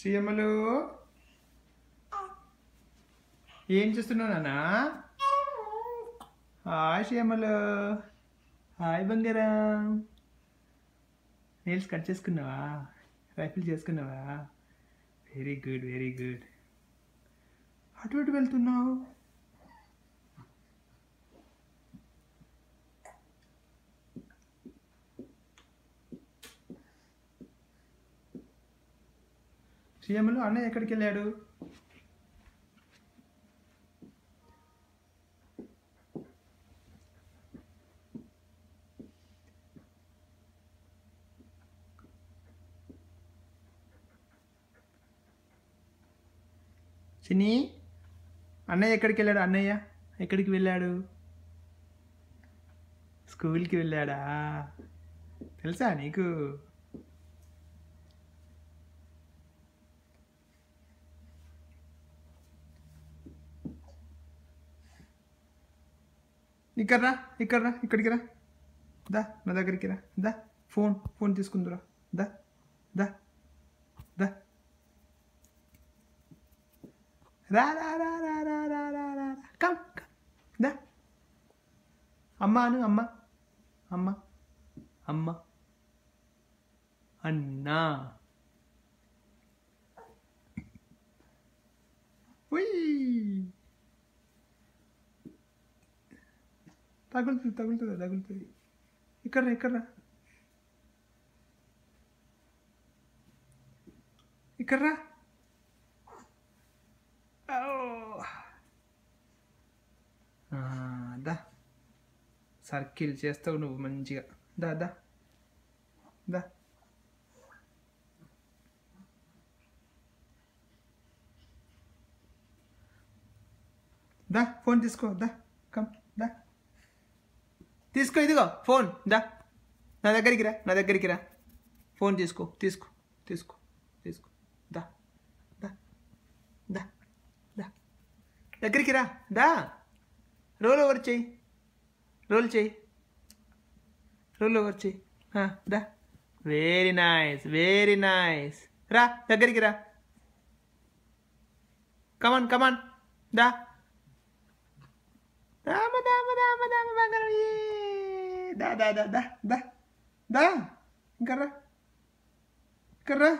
శ్రీయమ్మలు ఏం చేస్తున్నావు నాన్న? హాయ్ శ్రీయమ్మలు, హాయ్ బంగారం. నెయిల్స్ కట్ చేసుకున్నావా? రైఫిల్ చేసుకున్నావా? Very good, very good. అటు ఇటు వెళ్తున్నావు. శ్రీయమ్మలు అన్నయ్య ఎక్కడికి వెళ్ళాడు? చిన్ని, అన్నయ్య ఎక్కడికి వెళ్ళాడు? అన్నయ్య ఎక్కడికి వెళ్ళాడు? స్కూల్కి వెళ్ళాడా? తెలుసా నీకు? ఇక్కడ్రా, ఇక్కడ్రా, ఇక్కడికి రా. దా నా దగ్గరికి రా. దా ఫోన్ తీసుకుందురా. దా దా దా రా రా రా రా రా రా రా రా కమ్ కమ్. దా అమ్మ అను. అమ్మ అమ్మ అమ్మ అన్నా. తగులుతుంది. ఇక్కడ దా సర్కిల్ చేస్తావు నువ్వు మంచిగా. దా దా దా దా ఫోన్ తీసుకో. దా కమ్ దా తీసుకో. ఇదిగో ఫోన్. దా నా దగ్గరికి రా. ఫోన్ తీసుకో. దా దా దా దా దగ్గరికి రా. దా రోల్ ఓవర్ చెయ్యి. రోల్ ఓవర్ చెయ్యి. దా వెరీ నైస్. రా దగ్గరికి రా. కమాన్ దా దామ బంగారం. దా ఇంకా రా.